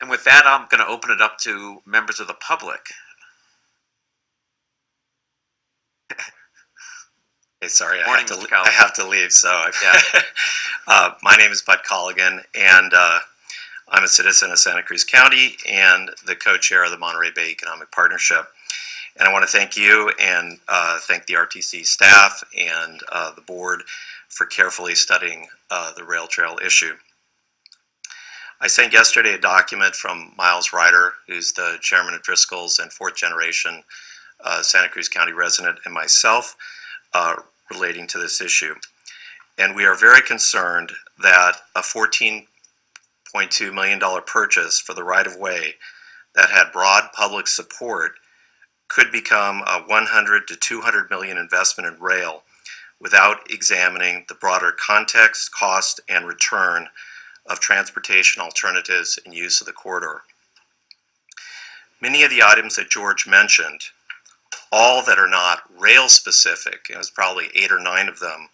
And with that, I'm going to open it up to members of the public. Hey, sorry, Morning, I have to leave. So, my name is Bud Colligan, and I'm a citizen of Santa Cruz County and the co-chair of the Monterey Bay Economic Partnership. And I want to thank you and thank the RTC staff and the board for carefully studying the rail trail issue. I sent yesterday a document from Miles Ryder, who's the chairman of Driscoll's and fourth generation Santa Cruz County resident, and myself relating to this issue. And we are very concerned that a $14.2 million purchase for the right-of-way that had broad public support could become a 100 to 200 million investment in rail without examining the broader context, cost, and return of transportation alternatives and use of the corridor. Many of the items that George mentioned, all that are not rail specific, and there's probably 8 or 9 of them,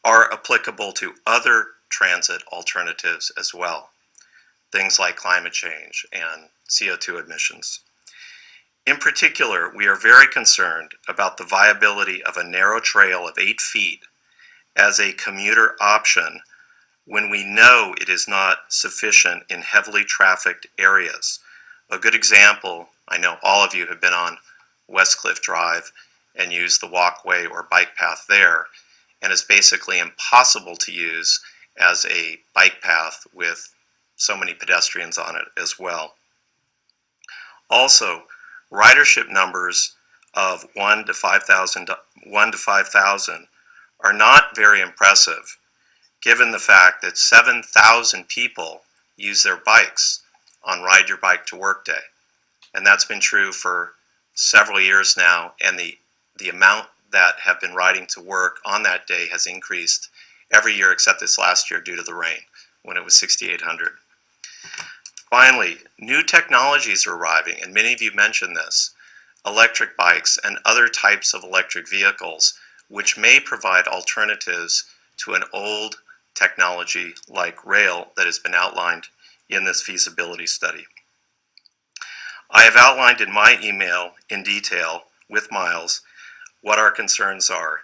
are applicable to other transit alternatives as well. Things like climate change and CO2 emissions. In particular, we are very concerned about the viability of a narrow trail of 8 feet as a commuter option when we know it is not sufficient in heavily trafficked areas. A good example, I know all of you have been on West Cliff Drive and used the walkway or bike path there, and it's basically impossible to use as a bike path with so many pedestrians on it as well. Also, ridership numbers of 1 to 5,000 are not very impressive, given the fact that 7,000 people use their bikes on Ride Your Bike to Work Day. And that's been true for several years now, and the amount that have been riding to work on that day has increased every year except this last year due to the rain, when it was 6,800. Finally, new technologies are arriving, and many of you mentioned this, electric bikes and other types of electric vehicles, which may provide alternatives to an old technology like rail that has been outlined in this feasibility study. I have outlined in my email in detail with Miles what our concerns are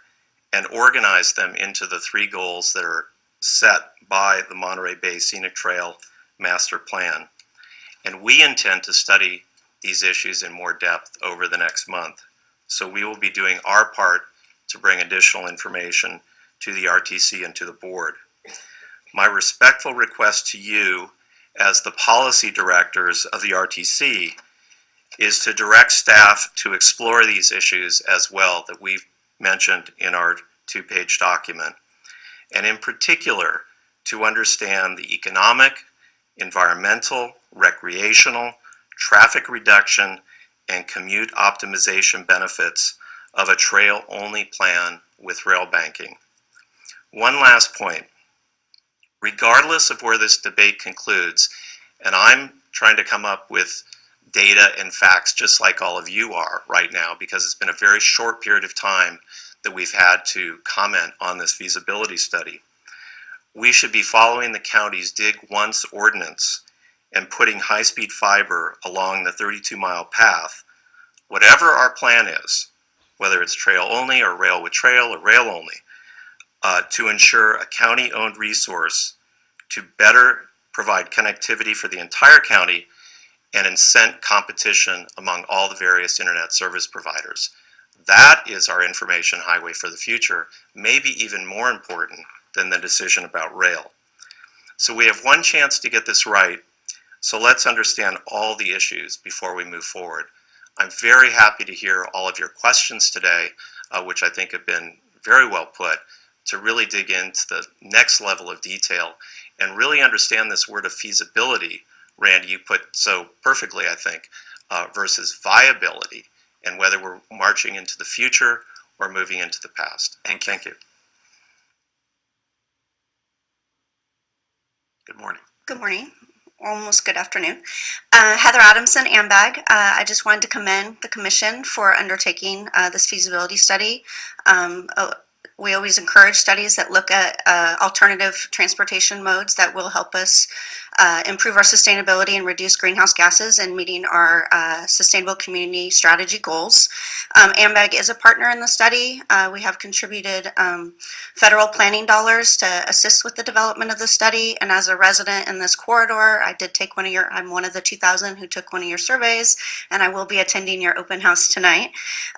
and organized them into the 3 goals that are set by the Monterey Bay Scenic Trail Master Plan. And we intend to study these issues in more depth over the next month. So we will be doing our part to bring additional information to the RTC and to the board. My respectful request to you as the policy directors of the RTC is to direct staff to explore these issues as well that we've mentioned in our 2-page document, and in particular to understand the economic, environmental, recreational, traffic reduction, and commute optimization benefits of a trail-only plan with rail banking. One last point. Regardless of where this debate concludes, and I'm trying to come up with data and facts just like all of you are right now because it's been a very short period of time that we've had to comment on this feasibility study. We should be following the county's Dig Once ordinance and putting high-speed fiber along the 32-mile path, whatever our plan is, whether it's trail only or rail with trail or rail only, to ensure a county-owned resource to better provide connectivity for the entire county and incent competition among all the various internet service providers. That is our information highway for the future, maybe even more important than the decision about rail. So we have one chance to get this right, so let's understand all the issues before we move forward. I'm very happy to hear all of your questions today, which I think have been very well put, to really dig into the next level of detail and really understand this word of feasibility, Randy, you put so perfectly, I think, versus viability, and whether we're marching into the future or moving into the past. And thank you. Good morning. Good morning. Almost good afternoon. Heather Adamson, AMBAG. I just wanted to commend the Commission for undertaking this feasibility study. We always encourage studies that look at alternative transportation modes that will help us improve our sustainability and reduce greenhouse gases and meeting our sustainable community strategy goals. AMBAG is a partner in the study. We have contributed federal planning dollars to assist with the development of the study, and as a resident in this corridor, I did take I'm one of the 2,000 who took one of your surveys, and I will be attending your open house tonight.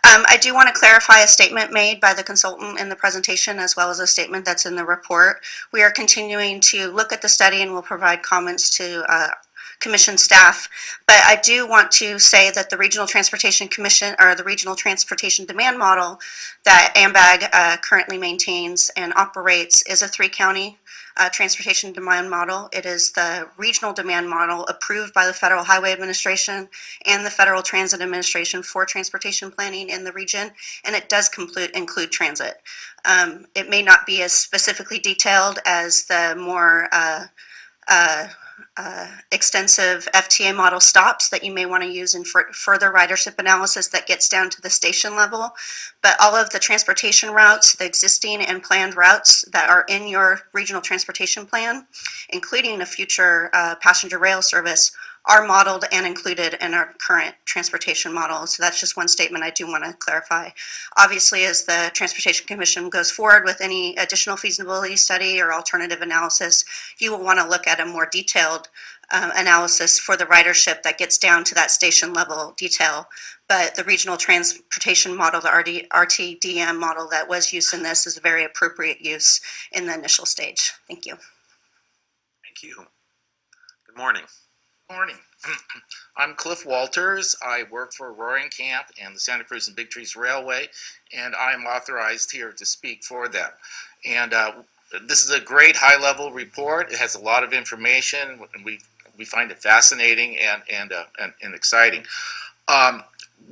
I do want to clarify a statement made by the consultant in the presentation as well as a statement that's in the report. We are continuing to look at the study and will provide comments to Commission staff, but I do want to say that the Regional Transportation Commission, or the Regional Transportation Demand Model that AMBAG currently maintains and operates, is a 3-county transportation demand model. It is the regional demand model approved by the Federal Highway Administration and the Federal Transit Administration for transportation planning in the region, and it does include transit. It may not be as specifically detailed as the more extensive FTA model stops that you may want to use in further ridership analysis that gets down to the station level. But all of the transportation routes, the existing and planned routes that are in your regional transportation plan, including a future passenger rail service, are modeled and included in our current transportation model. So that's just one statement I do want to clarify. Obviously, as the Transportation Commission goes forward with any additional feasibility study or alternative analysis, you will want to look at a more detailed analysis for the ridership that gets down to that station level detail. But the regional transportation model, the RTDM model that was used in this, is a very appropriate use in the initial stage. Thank you. Thank you. Good morning. Morning. I'm Cliff Walters. I work for Roaring Camp and the Santa Cruz and Big Trees Railway, and I'm authorized here to speak for them. And this is a great high-level report. It has a lot of information, and we find it fascinating and exciting.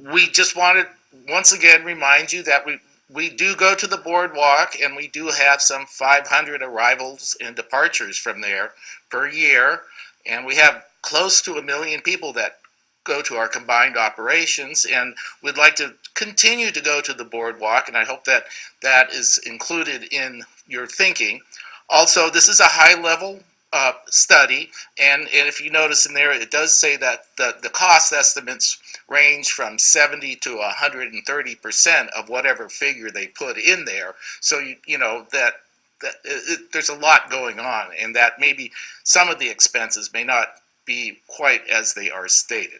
We just wanted once again remind you that we do go to the boardwalk, and we do have some 500 arrivals and departures from there per year, and we have close to 1 million people that go to our combined operations, and we'd like to continue to go to the boardwalk, and I hope that that is included in your thinking. Also, this is a high-level study, and if you notice in there, it does say that the cost estimates range from 70 to 130% of whatever figure they put in there. So you know that there's a lot going on, and that maybe some of the expenses may not be quite as they are stated.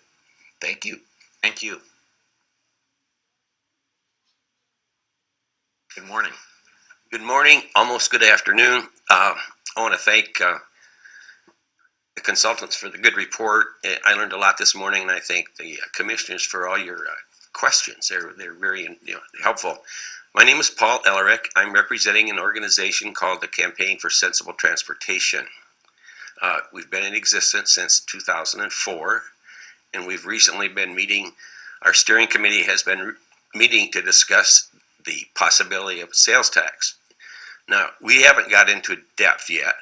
Thank you. Thank you. Good morning. Good morning, almost good afternoon. I want to thank the consultants for the good report. I learned a lot this morning, and I thank the commissioners for all your questions. They're very helpful. My name is Paul Ellerick. I'm representing an organization called the Campaign for Sensible Transportation. We've been in existence since 2004, and we've recently been meeting. Our steering committee has been meeting to discuss the possibility of sales tax. Now, we haven't got into depth yet,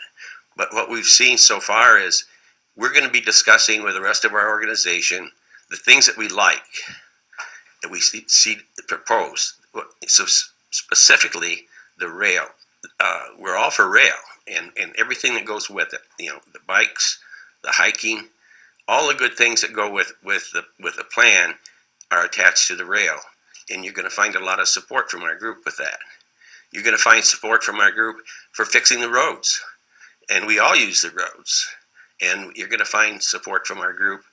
but what we've seen so far is we're going to be discussing with the rest of our organization the things that we like, that we see proposed. So specifically, the rail. We're all for rail. And everything that goes with it, the bikes, the hiking, all the good things that go with the plan are attached to the rail. And you're going to find a lot of support from our group with that. You're going to find support from our group for fixing the roads. And we all use the roads. And you're going to find support from our group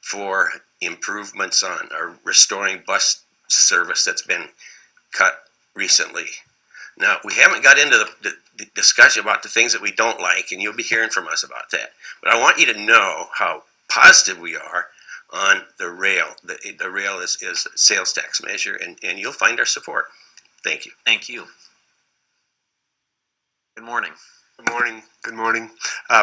for improvements on or restoring bus service that's been cut recently. Now, we haven't got into the discussion about the things that we don't like, and you'll be hearing from us about that. But I want you to know how positive we are on the rail. The rail is a sales tax measure, and you'll find our support. Thank you. Thank you. Good morning. Good morning. Good morning.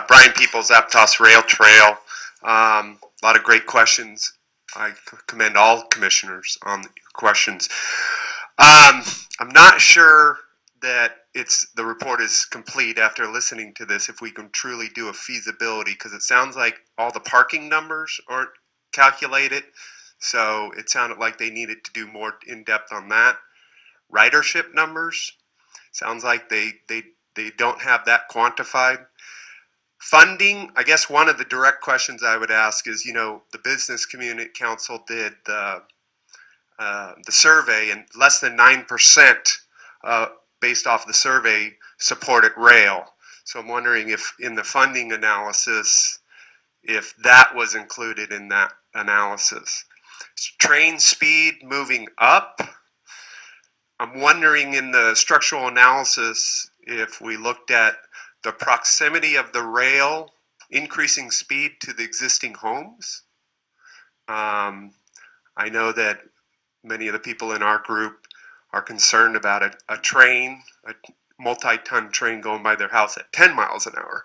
Brian Peoples, Aptos Rail Trail. A lot of great questions. I commend all commissioners on your questions. I'm not sure that the report is complete after listening to this, if we can truly do a feasibility, because it sounds like all the parking numbers aren't calculated, so it sounded like they needed to do more in-depth on that. Ridership numbers, sounds like they don't have that quantified. Funding, I guess one of the direct questions I would ask is, the Business Community Council did the survey, and less than 9% based off the survey supported rail. So I'm wondering if in the funding analysis, if that was included in that analysis. Train speed moving up. I'm wondering in the structural analysis if we looked at the proximity of the rail increasing speed to the existing homes. I know that many of the people in our group are concerned about a train, a multi-ton train going by their house at 10 miles an hour,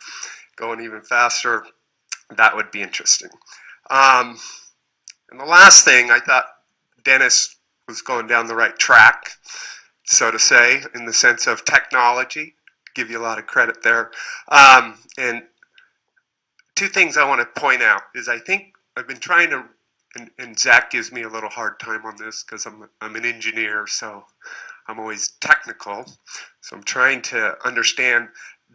going even faster. That would be interesting. And the last thing, I thought Dennis was going down the right track, so to say, in the sense of technology. Give you a lot of credit there. And two things I want to point out is I think I've been trying to, and Zach gives me a little hard time on this because I'm an engineer, so I'm always technical. So I'm trying to understand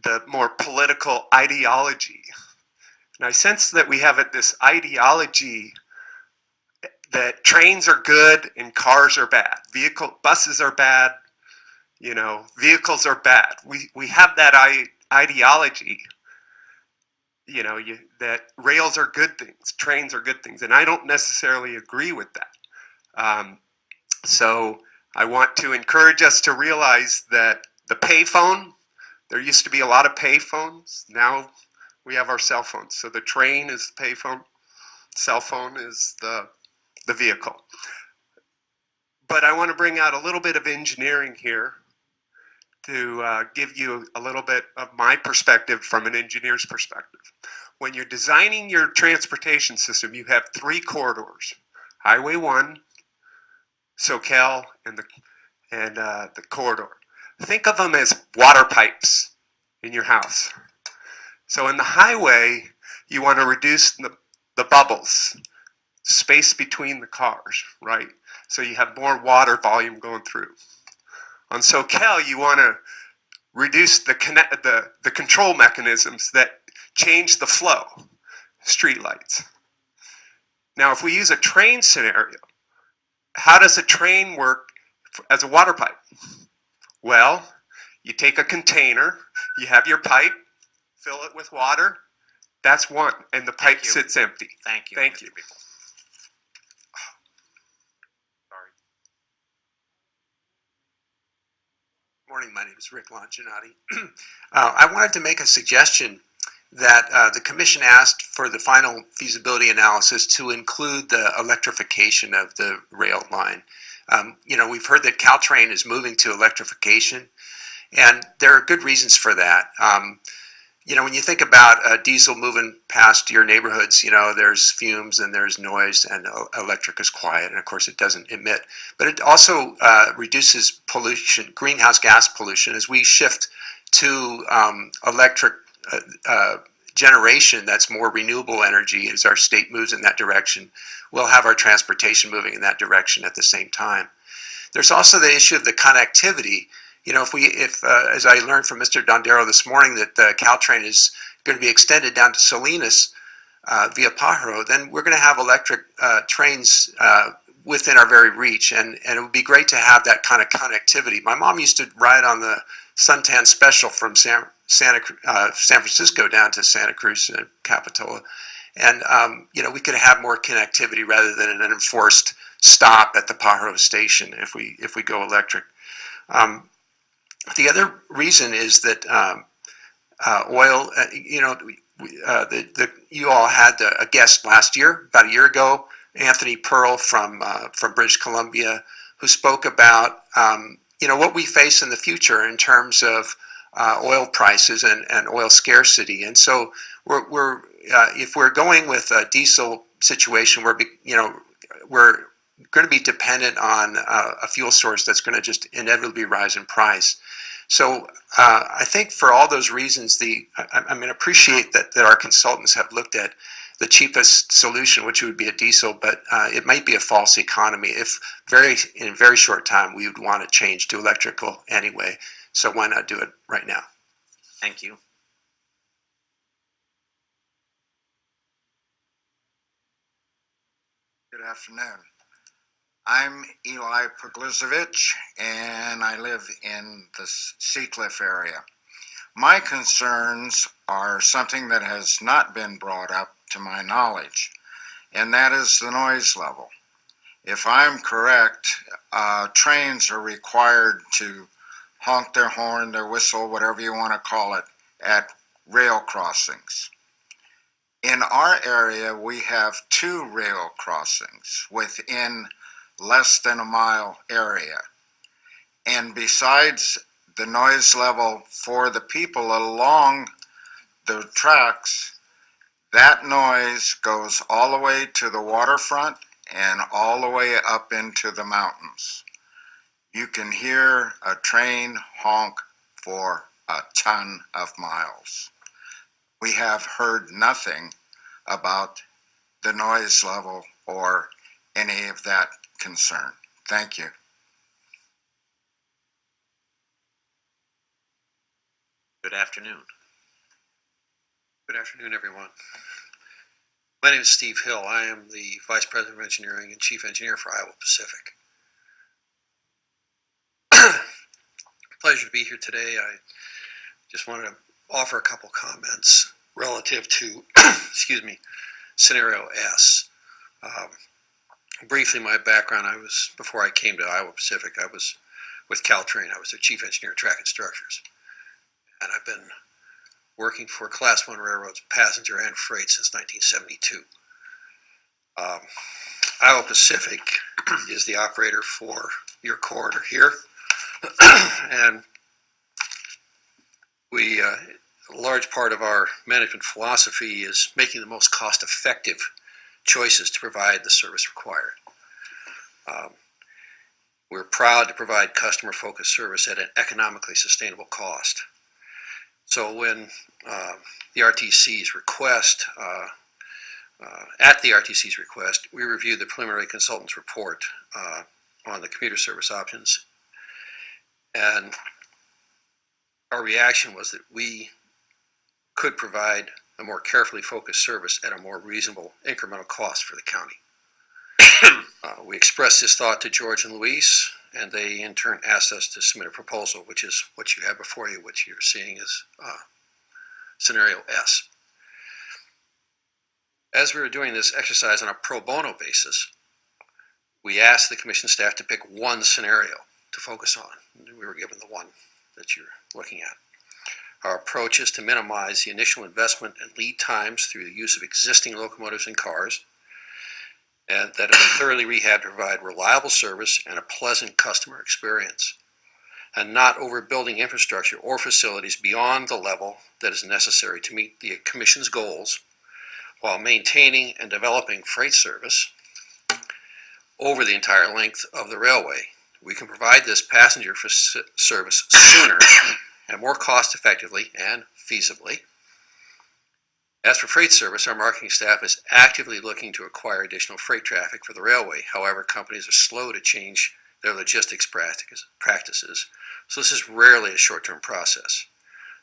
the more political ideology. And I sense that we have this ideology that trains are good and cars are bad. Buses are bad. Vehicles are bad. We have that ideology, that rails are good things, trains are good things, and I don't necessarily agree with that. So I want to encourage us to realize that the payphone, there used to be a lot of payphones. Now we have our cell phones. So the train is the payphone, cell phone is the vehicle. But I want to bring out a little bit of engineering here to give you a little bit of my perspective from an engineer's perspective. When you're designing your transportation system, you have three corridors: Highway 1, SoCal, and the corridor. Think of them as water pipes in your house. So in the highway, you want to reduce the bubbles, space between the cars, right? So you have more water volume going through. On SoCal, you want to reduce the control mechanisms that change the flow, streetlights. Now, if we use a train scenario, how does a train work as a water pipe? Well, you take a container, you have your pipe, fill it with water. That's one, and the pipe sits empty. Thank you. Thank you. Morning, my name is Rick Longinati. I wanted to make a suggestion that the Commission asked for the final feasibility analysis to include the electrification of the rail line. We've heard that Caltrain is moving to electrification, and there are good reasons for that. When you think about diesel moving past your neighborhoods, there's fumes and there's noise, and electric is quiet, and of course it doesn't emit. But it also reduces pollution, greenhouse gas pollution, as we shift to electric generation that's more renewable energy. As our state moves in that direction, we'll have our transportation moving in that direction at the same time. There's also the issue of the connectivity. If as I learned from Mr. Dondero this morning, that Caltrain is going to be extended down to Salinas via Pajaro, then we're going to have electric trains within our very reach, and it would be great to have that kind of connectivity. My mom used to ride on the Suntan Special from San Francisco down to Santa Cruz and Capitola, and we could have more connectivity rather than an enforced stop at the Pajaro station if we go electric. The other reason is that oil. You all had a guest last year, about a year ago, Anthony Pearl from British Columbia, who spoke about what we face in the future in terms of oil prices and oil scarcity. And so if we're going with a diesel situation, we're going to be dependent on a fuel source that's going to just inevitably rise in price. So I think for all those reasons, I appreciate that our consultants have looked at the cheapest solution, which would be a diesel, but it might be a false economy. If in a very short time we would want to change to electrical anyway, so why not do it right now? Thank you. Good afternoon. I'm Eli Puglizovich, and I live in the Seacliff area. My concerns are something that has not been brought up to my knowledge, and that is the noise level. If I'm correct, trains are required to honk their horn, their whistle, whatever you want to call it, at rail crossings. In our area, we have 2 rail crossings within less than a mile area. And besides the noise level for the people along the tracks, that noise goes all the way to the waterfront and all the way up into the mountains. You can hear a train honk for a ton of miles. We have heard nothing about the noise level or any of that concern. Thank you. Good afternoon. Good afternoon, everyone. My name is Steve Hill. I am the Vice President of Engineering and Chief Engineer for Iowa Pacific. Pleasure to be here today. I just wanted to offer a couple comments relative to, excuse me, Scenario S. Briefly, my background, before I came to Iowa Pacific, I was with Caltrain. I was their Chief Engineer of Track and Structures. And I've been working for Class 1 railroads, passenger and freight, since 1972. Iowa Pacific is the operator for your corridor here. And a large part of our management philosophy is making the most cost-effective choices to provide the service required. We're proud to provide customer-focused service at an economically sustainable cost. So when the RTC's request, at the RTC's request, we reviewed the preliminary consultant's report on the commuter service options, and our reaction was that we could provide a more carefully focused service at a more reasonable incremental cost for the county. We expressed this thought to George and Luis, and they in turn asked us to submit a proposal, which is what you have before you, which you're seeing is Scenario S. As we were doing this exercise on a pro bono basis, we asked the commission staff to pick one scenario to focus on. We were given the one that you're looking at. Our approach is to minimize the initial investment and lead times through the use of existing locomotives and cars, and that have been thoroughly rehabbed to provide reliable service and a pleasant customer experience, and not overbuilding infrastructure or facilities beyond the level that is necessary to meet the Commission's goals, while maintaining and developing freight service over the entire length of the railway. We can provide this passenger service sooner and more cost effectively and feasibly. As for freight service, our marketing staff is actively looking to acquire additional freight traffic for the railway. However, companies are slow to change their logistics practices, so this is rarely a short-term process.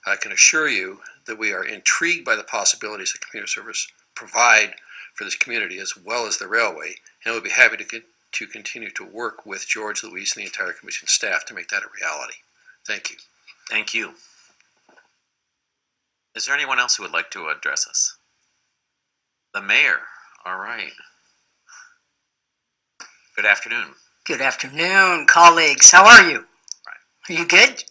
I can assure you that we are intrigued by the possibilities that commuter service provide for this community as well as the railway, and we'll be happy to continue to work with George, Luis, and the entire commission staff to make that a reality. Thank you. Thank you. Is there anyone else who would like to address us? The mayor. All right. Good afternoon. Good afternoon, colleagues. How are you? Are you good?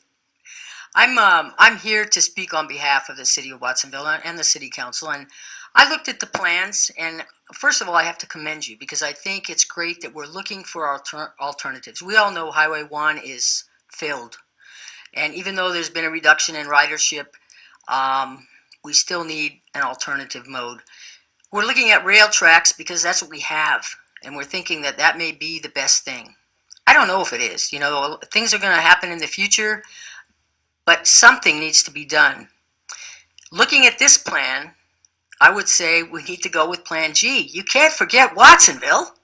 I'm here to speak on behalf of the city of Watsonville and the city council, and I looked at the plans, and first of all, I have to commend you because I think it's great that we're looking for alternatives. We all know Highway 1 is filled, and even though there's been a reduction in ridership, we still need an alternative mode. We're looking at rail tracks because that's what we have, and we're thinking that that may be the best thing. I don't know if it is. You know, things are going to happen in the future, but something needs to be done. Looking at this plan, I would say we need to go with Plan G. You can't forget Watsonville.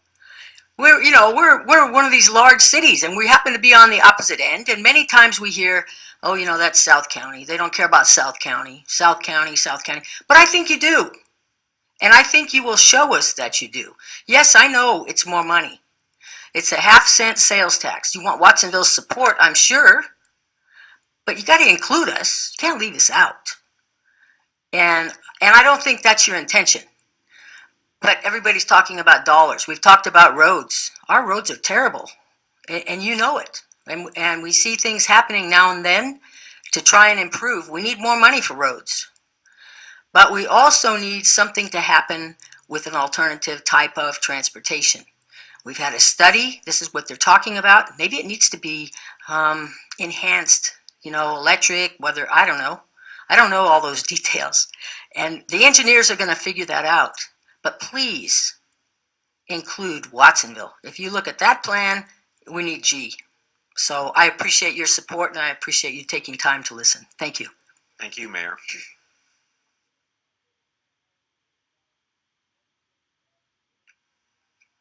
We're one of these large cities, and we happen to be on the opposite end. And many times we hear, oh, you know, that's South County. They don't care about South County, South County, South County. But I think you do. And I think you will show us that you do. Yes, I know it's more money. It's a half-cent sales tax. You want Watsonville's support, I'm sure, but you got to include us. You can't leave us out. And I don't think that's your intention. But everybody's talking about dollars. We've talked about roads. Our roads are terrible, and you know it. And we see things happening now and then to try and improve. We need more money for roads. But we also need something to happen with an alternative type of transportation. We've had a study. This is what they're talking about. Maybe it needs to be enhanced, electric, whether, I don't know. I don't know all those details. And the engineers are going to figure that out. But please include Watsonville. If you look at that plan, we need G. So I appreciate your support, and I appreciate you taking time to listen. Thank you. Thank you, Mayor.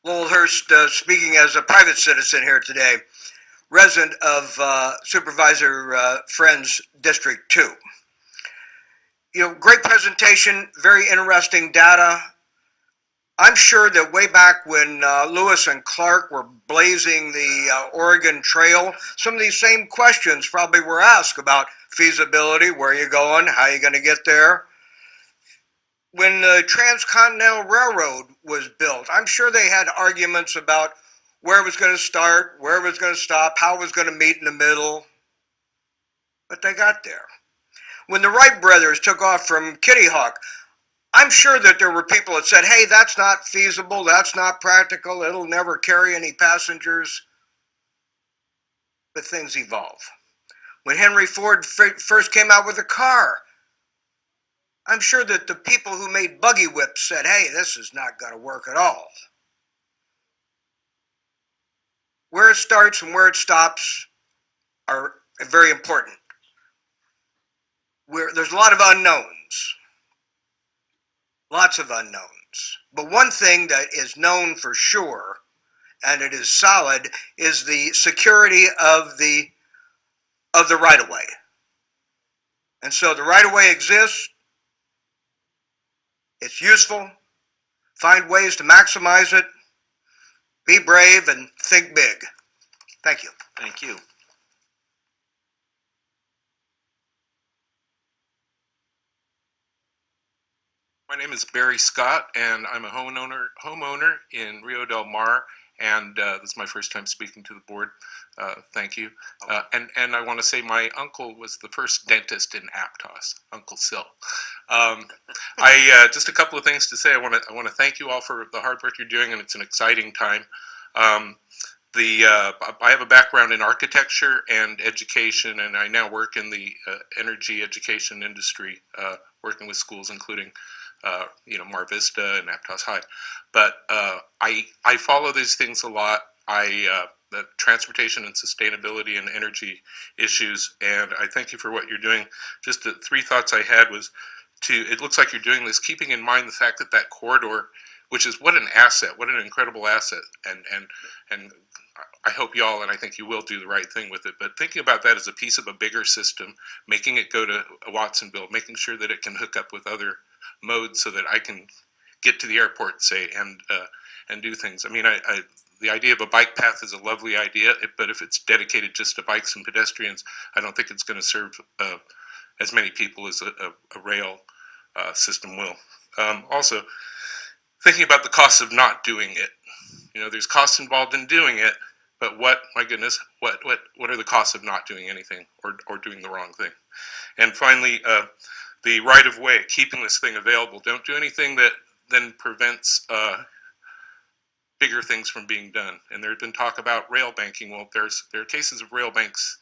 Lowell Hurst, speaking as a private citizen here today, resident of Supervisor Friend's District 2. Great presentation, very interesting data. I'm sure that way back when Lewis and Clark were blazing the Oregon Trail, some of these same questions probably were asked about feasibility, where are you going, how are you going to get there. When the Transcontinental Railroad was built, I'm sure they had arguments about where it was going to start, where it was going to stop, how it was going to meet in the middle, but they got there. When the Wright brothers took off from Kitty Hawk, I'm sure that there were people that said, hey, that's not feasible, that's not practical, it'll never carry any passengers. But things evolve. When Henry Ford first came out with a car, I'm sure that the people who made buggy whips said, hey, this is not going to work at all. Where it starts and where it stops are very important. There's a lot of unknowns. Lots of unknowns. But one thing that is known for sure, and it is solid, is the security of the right-of-way. And so the right-of-way exists. It's useful. Find ways to maximize it. Be brave and think big. Thank you. Thank you. My name is Barry Scott, and I'm a homeowner in Rio Del Mar, and this is my first time speaking to the board. Thank you. And I want to say my uncle was the first dentist in Aptos, Uncle Sil. Just a couple of things to say. I want to thank you all for the hard work you're doing, and it's an exciting time. I have a background in architecture and education, and I now work in the energy education industry, working with schools, including Mar Vista and Aptos High. But I follow these things a lot. The transportation and sustainability and energy issues, and I thank you for what you're doing. Just the three thoughts I had was it looks like you're doing this, keeping in mind the fact that that corridor, which is what an asset, what an incredible asset, and I hope y'all, and I think you will, do the right thing with it, but thinking about that as a piece of a bigger system, making it go to Watsonville, making sure that it can hook up with other modes so that I can get to the airport, say, and do things. I mean, the idea of a bike path is a lovely idea, but if it's dedicated just to bikes and pedestrians, I don't think it's going to serve as many people as a rail system will. Also, thinking about the costs of not doing it. There's costs involved in doing it, but my goodness, what are the costs of not doing anything or doing the wrong thing? And finally, the right-of-way, keeping this thing available. Don't do anything that then prevents bigger things from being done. And there's been talk about rail banking. Well, there are cases of rail banks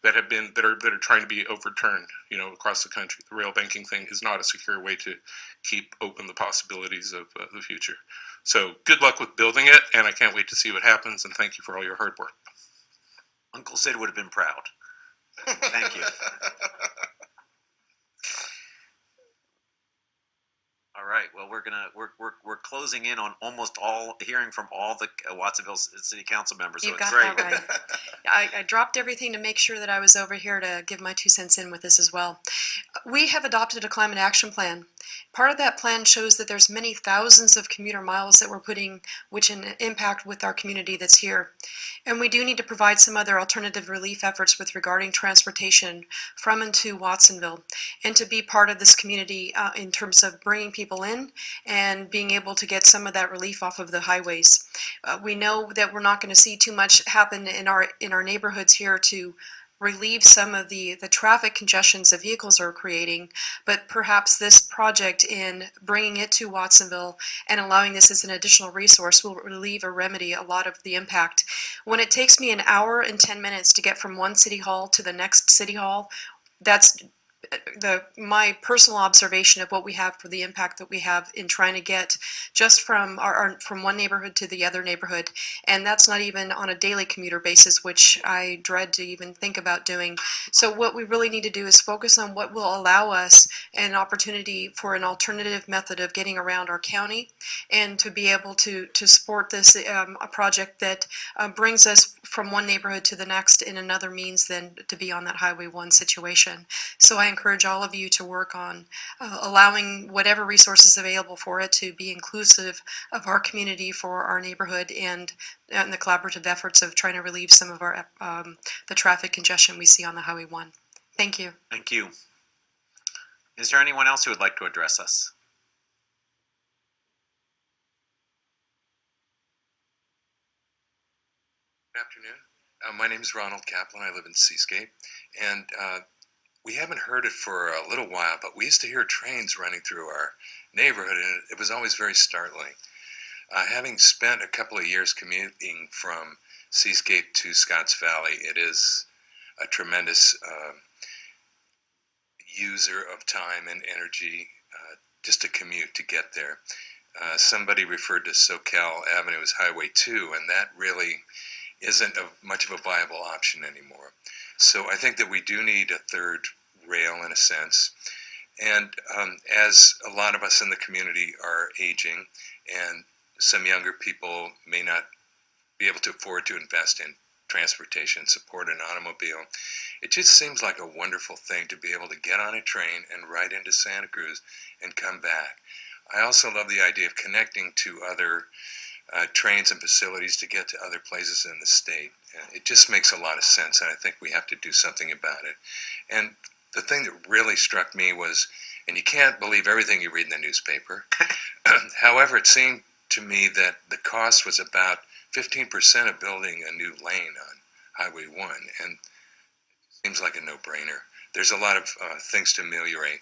that are trying to be overturned, across the country. The rail banking thing is not a secure way to keep open the possibilities of the future. So good luck with building it, and I can't wait to see what happens, and thank you for all your hard work. Uncle Sid would have been proud. Thank you. All right. Well, we're closing in on almost hearing from all the Watsonville City Council members. So You it's got great. that right. I dropped everything to make sure that I was over here to give my 2 cents in with this as well. We have adopted a climate action plan. Part of that plan shows that there's many thousands of commuter miles that we're putting, which impact with our community that's here. And we do need to provide some other alternative relief efforts with regarding transportation from and to Watsonville, and to be part of this community in terms of bringing people in and being able to get some of that relief off of the highways. We know that we're not going to see too much happen in our neighborhoods here to relieve some of the traffic congestions that vehicles are creating, but perhaps this project in bringing it to Watsonville and allowing this as an additional resource will relieve or remedy a lot of the impact. When it takes me an hour and 10 minutes to get from one city hall to the next city hall, that's my personal observation of what we have for the impact that we have in trying to get just from from one neighborhood to the other neighborhood, and that's not even on a daily commuter basis, which I dread to even think about doing. So what we really need to do is focus on what will allow us an opportunity for an alternative method of getting around our county, and to be able to support this a project that brings us from one neighborhood to the next in another means than to be on that Highway 1 situation. So I encourage all of you to work on allowing whatever resources available for it to be inclusive of our community for our neighborhood, and the collaborative efforts of trying to relieve some of our the traffic congestion we see on the Highway 1. Thank you. Thank you. Is there anyone else who would like to address us? Good afternoon. My name is Ronald Kaplan. I live in Seascape, and we haven't heard it for a little while, but we used to hear trains running through our neighborhood, and it was always very startling. Having spent a couple of years commuting from Seascape to Scotts Valley, it is a tremendous user of time and energy just to commute to get there. Somebody referred to SoCal Avenue as Highway 2, and that really isn't much of a viable option anymore. So I think that we do need a third rail in a sense. And as a lot of us in the community are aging, and some younger people may not be able to afford to invest in transportation, support an automobile, it just seems like a wonderful thing to be able to get on a train and ride into Santa Cruz and come back. I also love the idea of connecting to other trains and facilities to get to other places in the state. It just makes a lot of sense, and I think we have to do something about it. And the thing that really struck me was, and you can't believe everything you read in the newspaper, however, it seemed to me that the cost was about 15% of building a new lane on Highway 1, and it seems like a no-brainer. There's a lot of things to ameliorate,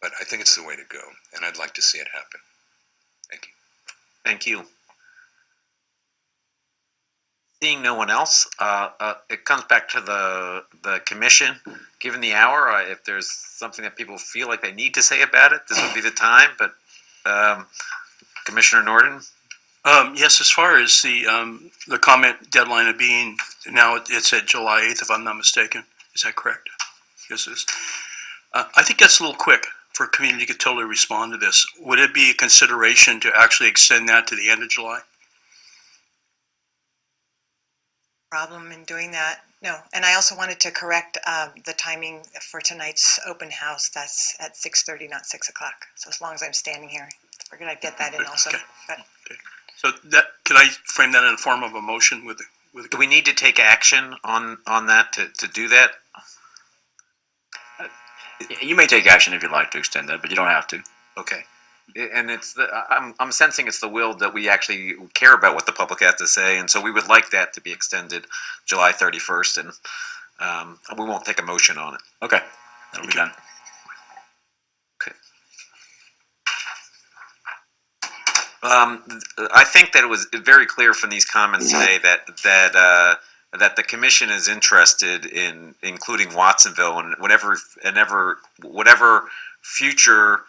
but I think it's the way to go, and I'd like to see it happen. Thank you. Thank you. Seeing no one else, it comes back to the commission. Given the hour, if there's something that people feel like they need to say about it, this would be the time. But Commissioner Norton? Yes, as far as the comment deadline of being, now it's at July 8th, if I'm not mistaken. Is that correct? Yes, it is. I think that's a little quick for a community to totally respond to this. Would it be a consideration to actually extend that to the end of July? Problem in doing that? No. And I also wanted to correct the timing for tonight's open house. That's at 6:30, not 6 o'clock. So as long as I'm standing here, I figured I'd get that in also. Okay. Okay. So that, can I frame that in the form of a motion with the Do we need to take action on that to do that? You may take action if you'd like to extend that, but you don't have to. Okay. And I'm sensing it's the will that we actually care about what the public has to say, and so we would like that to be extended July 31st, and we won't take a motion on it. Okay, that'll be done. Okay. I think that it was very clear from these comments today that the commission is interested in including Watsonville and whatever future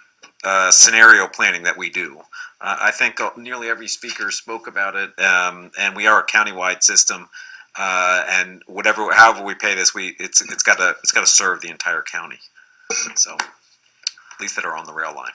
scenario planning that we do. I think nearly every speaker spoke about it, and we are a countywide system, and however we pay this, it's got to serve the entire county. So, at least that are on the rail line.